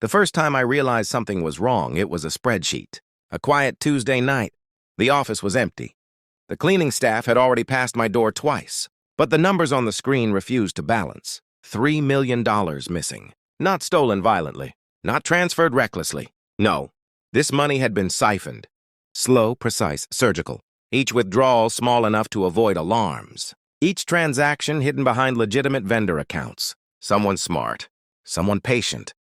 The first time I realized something was wrong, it was a spreadsheet. A quiet Tuesday night. The office was empty. The cleaning staff had already passed my door twice, but the numbers on the screen refused to balance. $3 million missing. Not stolen violently. Not transferred recklessly. No. This money had been siphoned. Slow, precise, surgical. Each withdrawal small enough to avoid alarms. Each transaction hidden behind legitimate vendor accounts. Someone smart. Someone patient.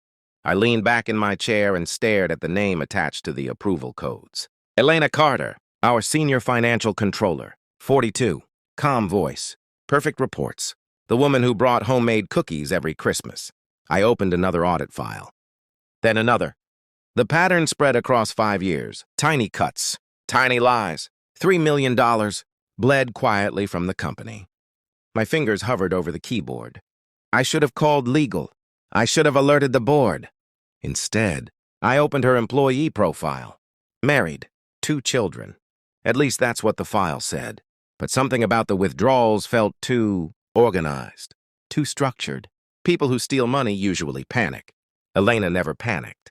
I leaned back in my chair and stared at the name attached to the approval codes. Elena Carter, our senior financial controller. 42. Calm voice. Perfect reports. The woman who brought homemade cookies every Christmas. I opened another audit file. Then another. The pattern spread across 5 years. Tiny cuts. Tiny lies. $3 million bled quietly from the company. My fingers hovered over the keyboard. I should have called legal. I should have alerted the board. Instead, I opened her employee profile. Married, 2 children. At least that's what the file said. But something about the withdrawals felt too organized, too structured. People who steal money usually panic. Elena never panicked.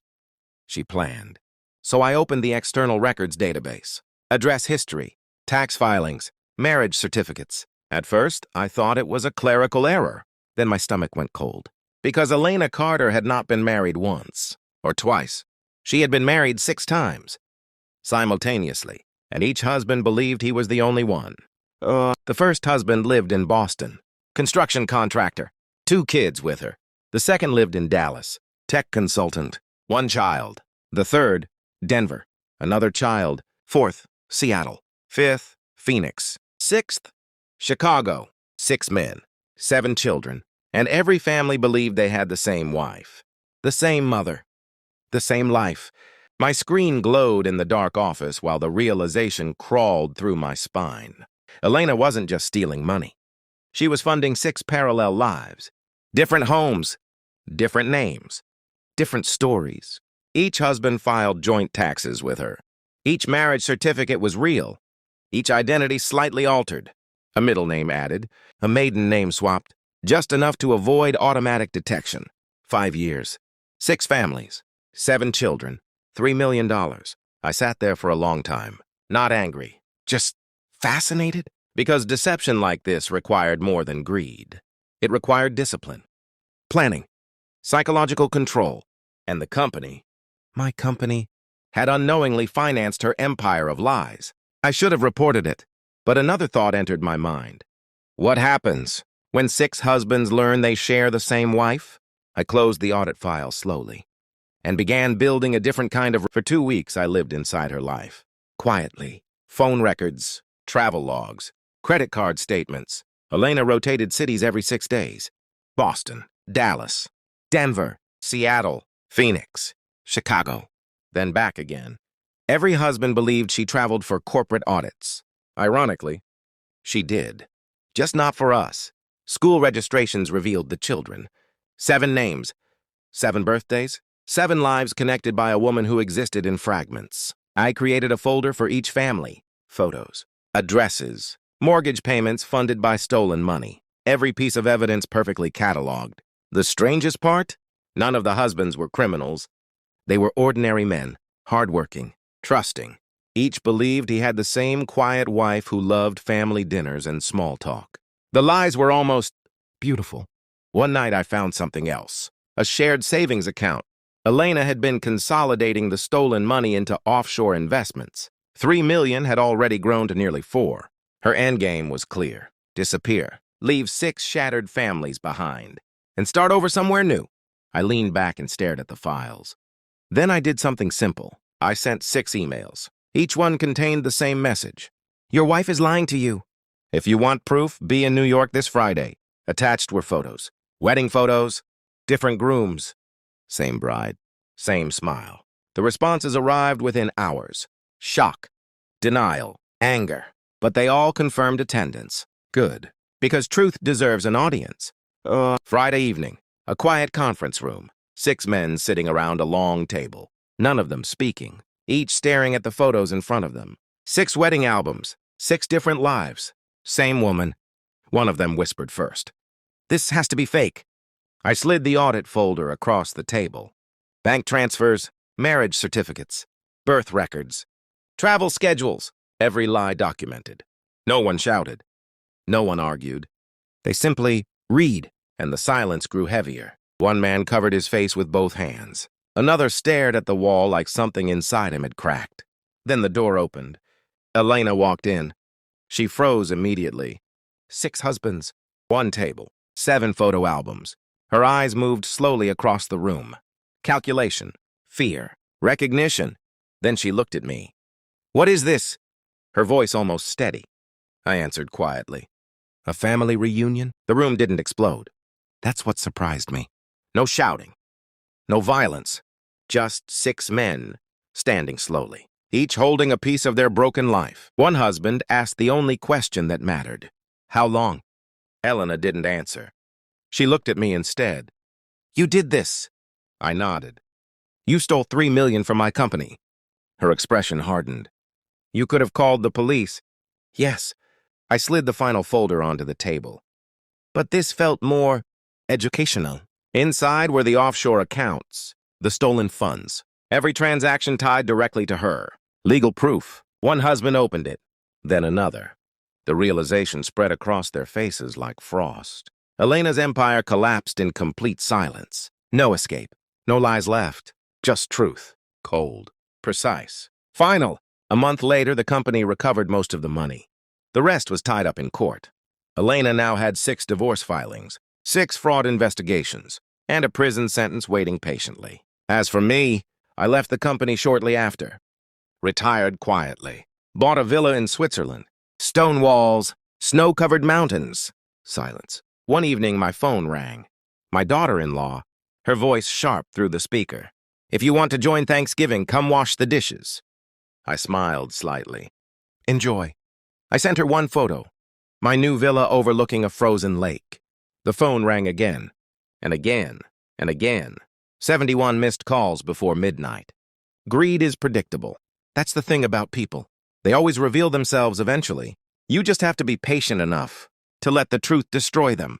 She planned. So I opened the external records database. Address history, tax filings, marriage certificates. At first, I thought it was a clerical error. Then my stomach went cold. Because Elena Carter had not been married once, or twice. She had been married 6 times, simultaneously, and each husband believed he was the only one. The first husband lived in Boston, construction contractor, 2 kids with her. The second lived in Dallas, tech consultant, 1 child. The third, Denver, another child. 4th, Seattle. 5th, Phoenix. 6th, Chicago. 6 men, 7 children. And every family believed they had the same wife, the same mother, the same life. My screen glowed in the dark office while the realization crawled through my spine. Elena wasn't just stealing money. She was funding 6 parallel lives. Different homes, different names, different stories. Each husband filed joint taxes with her. Each marriage certificate was real. Each identity slightly altered. A middle name added, a maiden name swapped. Just enough to avoid automatic detection. 5 years, 6 families, 7 children, $3 million. I sat there for a long time, not angry, just fascinated. Because deception like this required more than greed. It required discipline, planning, psychological control, and the company, my company, had unknowingly financed her empire of lies. I should have reported it, but another thought entered my mind. What happens when 6 husbands learn they share the same wife? I closed the audit file slowly and began building a different kind of... For 2 weeks, I lived inside her life. Quietly. Phone records, travel logs, credit card statements. Elena rotated cities every 6 days. Boston, Dallas, Denver, Seattle, Phoenix, Chicago, then back again. Every husband believed she traveled for corporate audits. Ironically, she did. Just not for us. School registrations revealed the children. 7 names, 7 birthdays, 7 lives connected by a woman who existed in fragments. I created a folder for each family. Photos, addresses, mortgage payments funded by stolen money. Every piece of evidence perfectly cataloged. The strangest part? None of the husbands were criminals. They were ordinary men, hardworking, trusting. Each believed he had the same quiet wife who loved family dinners and small talk. The lies were almost beautiful. One night I found something else. A shared savings account. Elena had been consolidating the stolen money into offshore investments. $3 million had already grown to nearly 4. Her endgame was clear. Disappear. Leave 6 shattered families behind. And start over somewhere new. I leaned back and stared at the files. Then I did something simple. I sent 6 emails. Each one contained the same message. Your wife is lying to you. If you want proof, be in New York this Friday. Attached were photos. Wedding photos. Different grooms. Same bride. Same smile. The responses arrived within hours. Shock. Denial. Anger. But they all confirmed attendance. Good. Because truth deserves an audience. Friday evening. A quiet conference room. 6 men sitting around a long table. None of them speaking. Each staring at the photos in front of them. 6 wedding albums. 6 different lives. Same woman. One of them whispered first. This has to be fake. I slid the audit folder across the table. Bank transfers, marriage certificates, birth records, travel schedules, every lie documented. No one shouted. No one argued. They simply read, and the silence grew heavier. One man covered his face with both hands. Another stared at the wall like something inside him had cracked. Then the door opened. Elena walked in. She froze immediately. 6 husbands, 1 table, 7 photo albums. Her eyes moved slowly across the room. Calculation, fear, recognition. Then she looked at me. "What is this?" Her voice almost steady. I answered quietly. "A family reunion?" The room didn't explode. That's what surprised me. No shouting. No violence. Just 6 men, standing slowly, each holding a piece of their broken life. One husband asked the only question that mattered. "How long?" Elena didn't answer. She looked at me instead. "You did this." I nodded. "You stole $3 million from my company." Her expression hardened. "You could have called the police." "Yes." I slid the final folder onto the table. But this felt more educational. Inside were the offshore accounts, the stolen funds. Every transaction tied directly to her. Legal proof. One husband opened it, then another. The realization spread across their faces like frost. Elena's empire collapsed in complete silence. No escape. No lies left. Just truth. Cold. Precise. Final. A month later, the company recovered most of the money. The rest was tied up in court. Elena now had 6 divorce filings, 6 fraud investigations, and a prison sentence waiting patiently. As for me, I left the company shortly after. Retired quietly. Bought a villa in Switzerland. Stone walls, snow-covered mountains. Silence. One evening, my phone rang. My daughter-in-law, her voice sharp through the speaker. "If you want to join Thanksgiving, come wash the dishes." I smiled slightly. "Enjoy." I sent her 1 photo. My new villa overlooking a frozen lake. The phone rang again, and again, and again. 71 missed calls before midnight. Greed is predictable. That's the thing about people. They always reveal themselves eventually. You just have to be patient enough to let the truth destroy them.